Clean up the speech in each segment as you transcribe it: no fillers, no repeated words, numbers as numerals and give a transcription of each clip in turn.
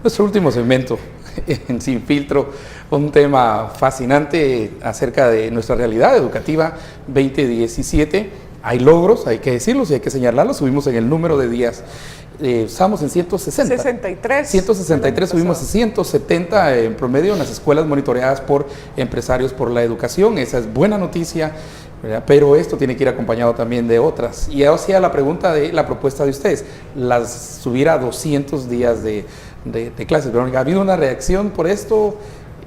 nuestro último segmento en Sin Filtro, un tema fascinante acerca de nuestra realidad educativa 2017. Hay logros, hay que decirlos y hay que señalarlos. Subimos en el número de días. Estamos en 160. 163, subimos a 170 en promedio en las escuelas monitoreadas por empresarios por la educación. Esa es buena noticia, ¿verdad? Pero esto tiene que ir acompañado también de otras. Y ahora sí a la pregunta de la propuesta de ustedes, subir a 200 días de clases. Pero ¿ha habido una reacción por esto?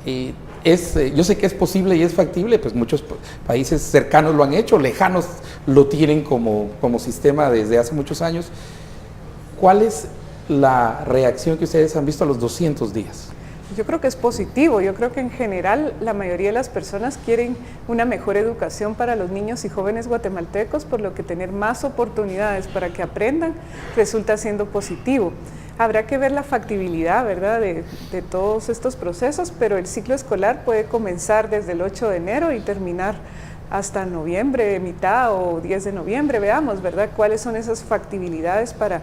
Yo sé que es posible y es factible, pues muchos países cercanos lo han hecho, lejanos lo tienen como sistema desde hace muchos años. ¿Cuál es la reacción que ustedes han visto a los 200 días? Yo creo que es positivo. Yo creo que en general la mayoría de las personas quieren una mejor educación para los niños y jóvenes guatemaltecos, por lo que tener más oportunidades para que aprendan resulta siendo positivo. Habrá que ver la factibilidad, ¿verdad?, de todos estos procesos, pero el ciclo escolar puede comenzar desde el 8 de enero y terminar hasta noviembre, mitad o 10 de noviembre. Veamos, ¿verdad?, cuáles son esas factibilidades para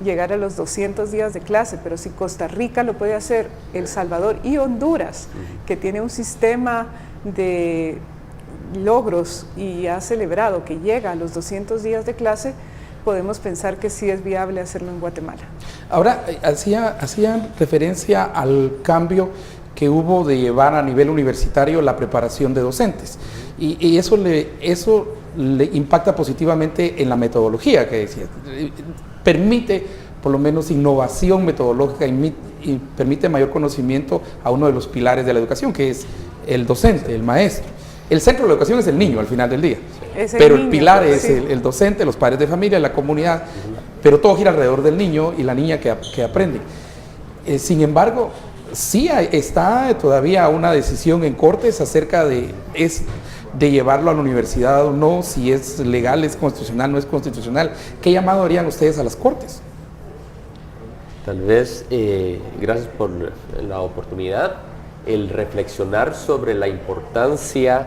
llegar a los 200 días de clase. Pero si Costa Rica lo puede hacer, El Salvador y Honduras, que tiene un sistema de logros y ha celebrado que llega a los 200 días de clase, podemos pensar que sí es viable hacerlo en Guatemala. Ahora, hacían referencia al cambio que hubo de llevar a nivel universitario la preparación de docentes, y eso le impacta positivamente en la metodología que decía. Permite por lo menos innovación metodológica y permite mayor conocimiento a uno de los pilares de la educación, que es el docente, el maestro. El centro de la educación es el niño al final del día, pero el pilar es el docente, los padres de familia, la comunidad, pero todo gira alrededor del niño y la niña que aprende. Sin embargo, sí está todavía una decisión en Cortes acerca de llevarlo a la universidad o no, si es legal, es constitucional, no es constitucional. ¿Qué llamado harían ustedes a las Cortes? Tal vez, gracias por la oportunidad, el reflexionar sobre la importancia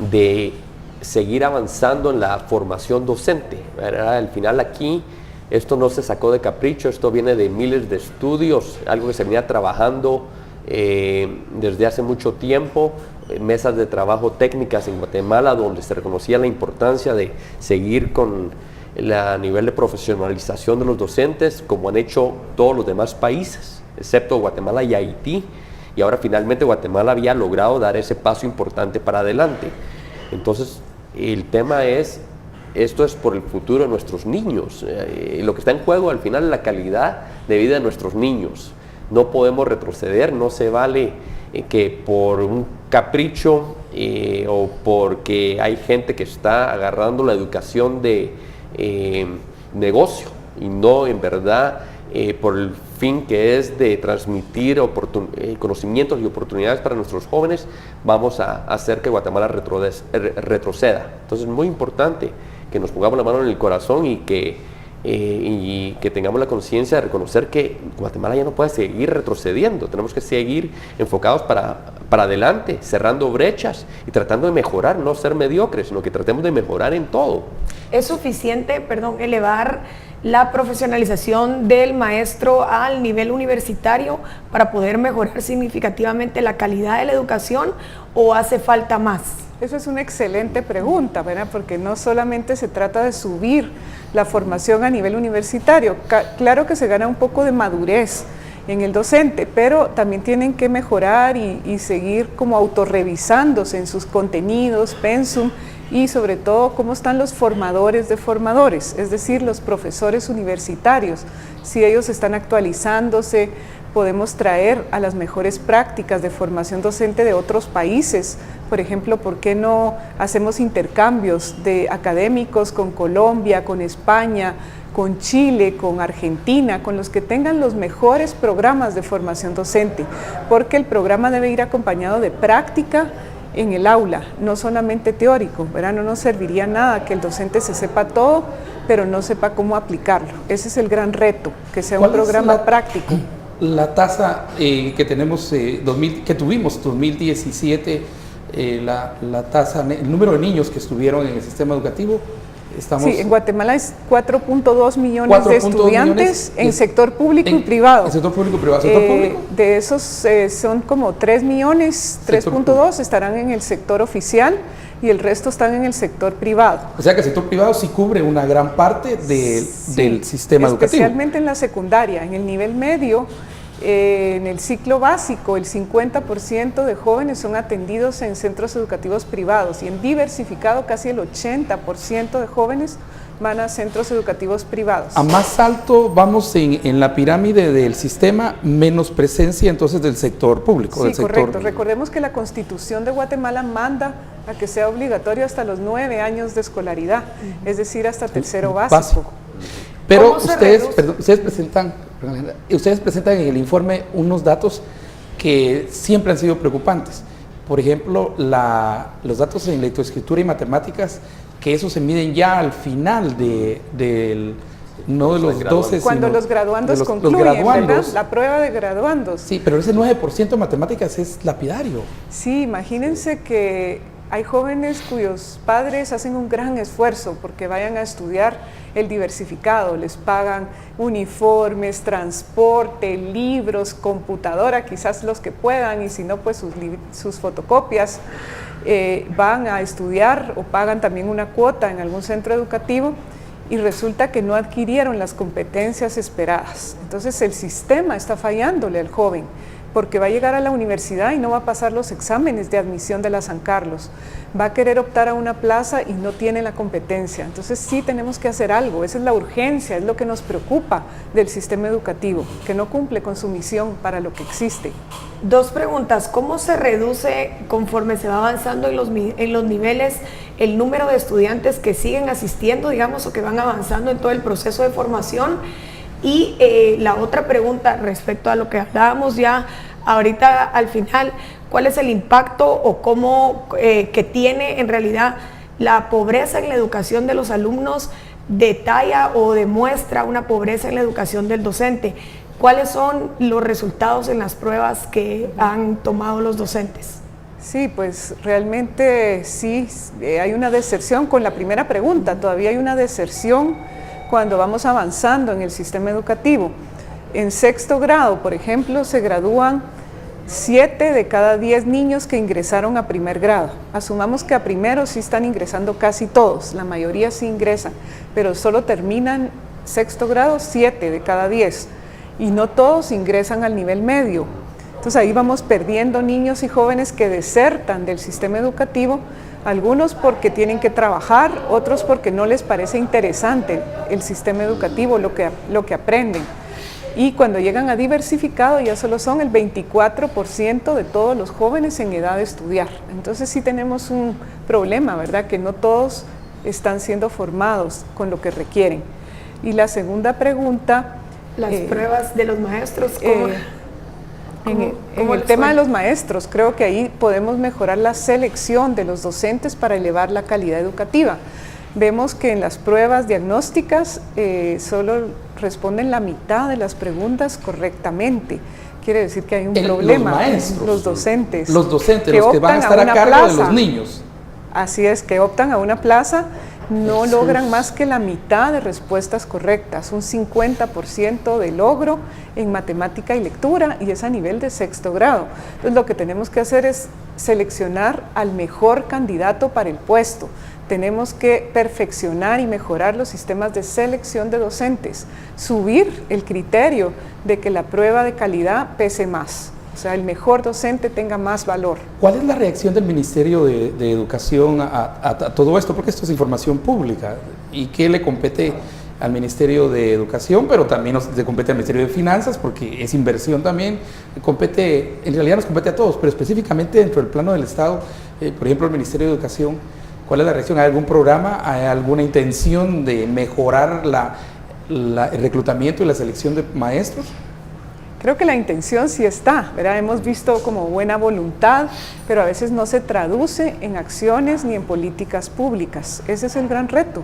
de seguir avanzando en la formación docente, ¿verdad? Al final aquí, esto no se sacó de capricho, esto viene de miles de estudios, algo que se venía trabajando desde hace mucho tiempo, mesas de trabajo técnicas en Guatemala, donde se reconocía la importancia de seguir con el nivel de profesionalización de los docentes, como han hecho todos los demás países, excepto Guatemala y Haití, y ahora finalmente Guatemala había logrado dar ese paso importante para adelante. Entonces, el tema es, esto es por el futuro de nuestros niños, lo que está en juego al final es la calidad de vida de nuestros niños. No podemos retroceder, no se vale que por un capricho o porque hay gente que está agarrando la educación de negocio y no en verdad por el fin que es de transmitir conocimientos y oportunidades para nuestros jóvenes, vamos a hacer que Guatemala retroceda. Entonces es muy importante que nos pongamos la mano en el corazón y que tengamos la conciencia de reconocer que Guatemala ya no puede seguir retrocediendo. Tenemos que seguir enfocados para adelante, cerrando brechas y tratando de mejorar, no ser mediocres, sino que tratemos de mejorar en todo. ¿Es suficiente, elevar la profesionalización del maestro al nivel universitario para poder mejorar significativamente la calidad de la educación, o hace falta más? Eso es una excelente pregunta, ¿verdad? Porque no solamente se trata de subir la formación a nivel universitario, claro que se gana un poco de madurez en el docente, pero también tienen que mejorar y seguir como autorrevisándose en sus contenidos, pensum, y sobre todo cómo están los formadores de formadores, es decir, los profesores universitarios. Si ellos están actualizándose, podemos traer a las mejores prácticas de formación docente de otros países. Por ejemplo, ¿por qué no hacemos intercambios de académicos con Colombia, con España, con Chile, con Argentina, con los que tengan los mejores programas de formación docente? Porque el programa debe ir acompañado de práctica en el aula, no solamente teórico, ¿verdad? No nos serviría nada que el docente se sepa todo, pero no sepa cómo aplicarlo. Ese es el gran reto, que sea un programa práctico. La tasa que tenemos, que tuvimos 2017, la tasa, el número de niños que estuvieron en el sistema educativo, Estamos, sí, en Guatemala es 4.2 millones de estudiantes en sector público y privado. En sector público y privado. ¿Sector público? De esos son como 3 millones, 3.2 estarán en el sector oficial y el resto están en el sector privado. O sea que el sector privado sí cubre una gran parte del sistema educativo. Especialmente en la secundaria, en el nivel medio. En el ciclo básico, el 50% de jóvenes son atendidos en centros educativos privados y en diversificado casi el 80% de jóvenes van a centros educativos privados. A más alto vamos en la pirámide del sistema, menos presencia entonces del sector público. Sí, del sector... correcto. Recordemos que la Constitución de Guatemala manda a que sea obligatorio hasta los 9 años de escolaridad, es decir, hasta tercero básico. Pero ustedes presentan en el informe unos datos que siempre han sido preocupantes. Por ejemplo, los datos en lectoescritura y matemáticas, que eso se miden ya al final no de los 12, cuando sino los graduandos los concluyen, graduandos. ¿verdad? La prueba de graduandos. Sí, pero ese 9% de matemáticas es lapidario. Sí, imagínense que hay jóvenes cuyos padres hacen un gran esfuerzo porque vayan a estudiar el diversificado, les pagan uniformes, transporte, libros, computadora, quizás los que puedan, y si no, pues sus fotocopias, van a estudiar o pagan también una cuota en algún centro educativo y resulta que no adquirieron las competencias esperadas. Entonces el sistema está fallándole al joven, porque va a llegar a la universidad y no va a pasar los exámenes de admisión de la San Carlos, va a querer optar a una plaza y no tiene la competencia. Entonces sí tenemos que hacer algo, esa es la urgencia, es lo que nos preocupa del sistema educativo, que no cumple con su misión para lo que existe. 2 preguntas, ¿cómo se reduce conforme se va avanzando en los niveles el número de estudiantes que siguen asistiendo, digamos, o que van avanzando en todo el proceso de formación? Y la otra pregunta respecto a lo que hablábamos ya ahorita al final, ¿cuál es el impacto o cómo que tiene en realidad la pobreza en la educación de los alumnos? ¿Detalla o demuestra una pobreza en la educación del docente? ¿Cuáles son los resultados en las pruebas que han tomado los docentes? Sí, pues realmente sí, hay una deserción con la primera pregunta, todavía hay una deserción cuando vamos avanzando en el sistema educativo. En 6º grado, por ejemplo, se gradúan 7 de cada 10 niños que ingresaron a 1er grado. Asumamos que a primero sí están ingresando casi todos, la mayoría sí ingresan, pero solo terminan 6º grado 7 de cada 10 y no todos ingresan al nivel medio. Entonces ahí vamos perdiendo niños y jóvenes que desertan del sistema educativo, algunos porque tienen que trabajar, otros porque no les parece interesante el sistema educativo, lo que aprenden. Y cuando llegan a diversificado ya solo son el 24% de todos los jóvenes en edad de estudiar. Entonces sí tenemos un problema, ¿verdad? Que no todos están siendo formados con lo que requieren. Y la segunda pregunta... Las pruebas de los maestros, En el tema de los maestros, creo que ahí podemos mejorar la selección de los docentes para elevar la calidad educativa. Vemos que en las pruebas diagnósticas solo responden la mitad de las preguntas correctamente. Quiere decir que hay un problema. Los maestros, los docentes. Los docentes, los que van a estar a cargo de los niños. Así es, que optan a una plaza, no logran más que la mitad de respuestas correctas, un 50% de logro en matemática y lectura, y es a nivel de 6º grado. Entonces lo que tenemos que hacer es seleccionar al mejor candidato para el puesto. Tenemos que perfeccionar y mejorar los sistemas de selección de docentes, subir el criterio de que la prueba de calidad pese más. O sea, el mejor docente tenga más valor. ¿Cuál es la reacción del Ministerio de Educación a todo esto? Porque esto es información pública. ¿Y qué le compete al Ministerio de Educación? Pero también le compete al Ministerio de Finanzas, porque es inversión también. En realidad nos compete a todos, pero específicamente dentro del plano del Estado, por ejemplo, el Ministerio de Educación, ¿cuál es la reacción? ¿Hay algún programa? ¿Hay alguna intención de mejorar el reclutamiento y la selección de maestros? Creo que la intención sí está, ¿verdad? Hemos visto como buena voluntad, pero a veces no se traduce en acciones ni en políticas públicas. Ese es el gran reto,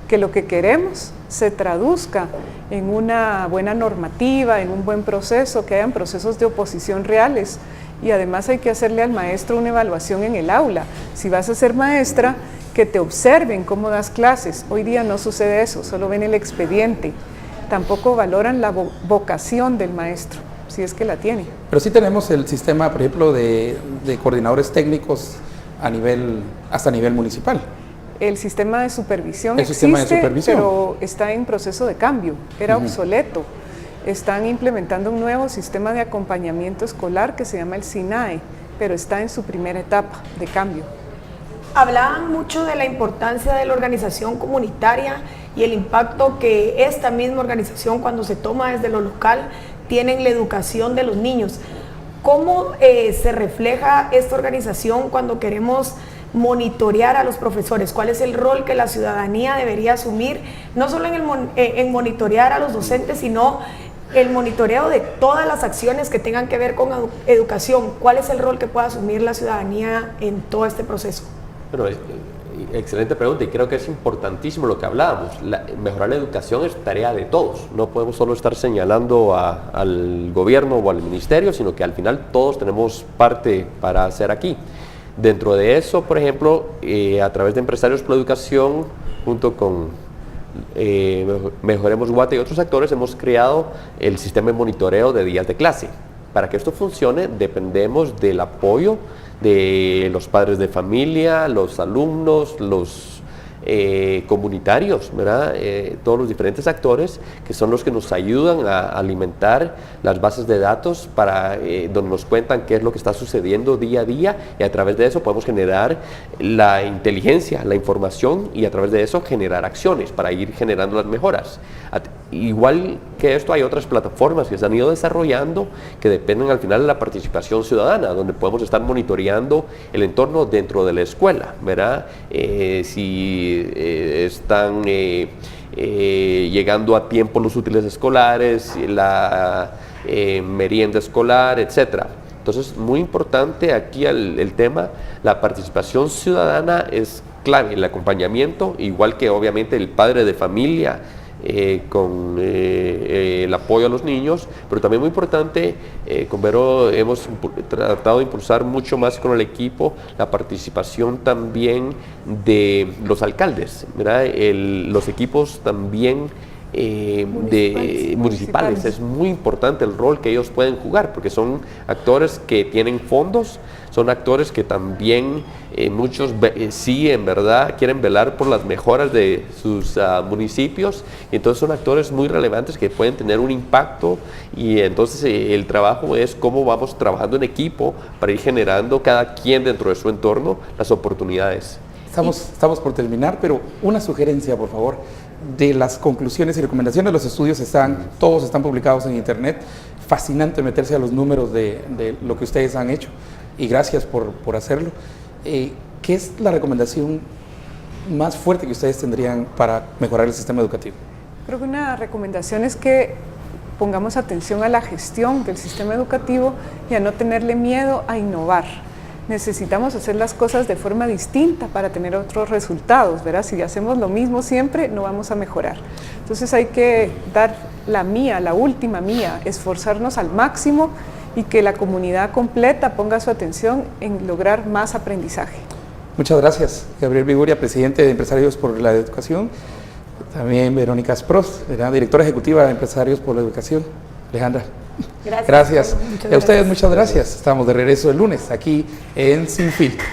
que lo que queremos se traduzca en una buena normativa, en un buen proceso, que hayan procesos de oposición reales. Y además hay que hacerle al maestro una evaluación en el aula. Si vas a ser maestra que te observen cómo das clases. Hoy día no sucede eso, solo ven el expediente. Tampoco valoran la vocación del maestro, si es que la tiene. Pero sí tenemos el sistema, por ejemplo, de coordinadores técnicos hasta nivel municipal. El sistema de supervisión existe, pero está en proceso de cambio, era obsoleto. Están implementando un nuevo sistema de acompañamiento escolar que se llama el SINAE, pero está en su primera etapa de cambio. Hablaban mucho de la importancia de la organización comunitaria y el impacto que esta misma organización, cuando se toma desde lo local, tiene en la educación de los niños. ¿Cómo se refleja esta organización cuando queremos monitorear a los profesores? ¿Cuál es el rol que la ciudadanía debería asumir, no solo en monitorear a los docentes, sino el monitoreo de todas las acciones que tengan que ver con educación? ¿Cuál es el rol que puede asumir la ciudadanía en todo este proceso? Bueno, excelente pregunta, y creo que es importantísimo lo que hablábamos. Mejorar la educación es tarea de todos. No podemos solo estar señalando al gobierno o al ministerio, sino que al final todos tenemos parte para hacer aquí. Dentro de eso, por ejemplo, a través de Empresarios por la Educación, junto con Mejoremos Guate y otros actores, hemos creado el sistema de monitoreo de días de clase. Para que esto funcione, dependemos del apoyo de los padres de familia, los alumnos, los comunitarios, ¿verdad? Todos los diferentes actores que son los que nos ayudan a alimentar las bases de datos para donde nos cuentan qué es lo que está sucediendo día a día, y a través de eso podemos generar la inteligencia, la información, y a través de eso generar acciones para ir generando las mejoras. Igual que esto, hay otras plataformas que se han ido desarrollando que dependen al final de la participación ciudadana, donde podemos estar monitoreando el entorno dentro de la escuela, ¿verdad? Si están llegando a tiempo los útiles escolares, la merienda escolar, etcétera. Entonces, muy importante aquí el tema, la participación ciudadana es clave, el acompañamiento, igual que obviamente el padre de familia, con el apoyo a los niños, pero también muy importante, con Vero hemos tratado de impulsar mucho más con el equipo la participación también de los alcaldes, ¿verdad? Los equipos también municipales. Es muy importante el rol que ellos pueden jugar, porque son actores que tienen fondos, son actores que también muchos sí en verdad quieren velar por las mejoras de sus municipios, y entonces son actores muy relevantes que pueden tener un impacto, y entonces el trabajo es cómo vamos trabajando en equipo para ir generando cada quien dentro de su entorno las oportunidades. Estamos por terminar, pero una sugerencia, por favor. De las conclusiones y recomendaciones, los estudios todos están publicados en internet. Fascinante meterse a los números de lo que ustedes han hecho, y gracias por hacerlo. ¿Qué es la recomendación más fuerte que ustedes tendrían para mejorar el sistema educativo? Creo que una recomendación es que pongamos atención a la gestión del sistema educativo y a no tenerle miedo a innovar. Necesitamos hacer las cosas de forma distinta para tener otros resultados, ¿verdad? Si hacemos lo mismo siempre, no vamos a mejorar. Entonces hay que dar la última mía, esforzarnos al máximo, y que la comunidad completa ponga su atención en lograr más aprendizaje. Muchas gracias, Gabriel Viguria, presidente de Empresarios por la Educación. También Verónica Spross, directora ejecutiva de Empresarios por la Educación. Alejandra. Gracias. Y a ustedes muchas gracias. Estamos de regreso el lunes aquí en Sin Filtro.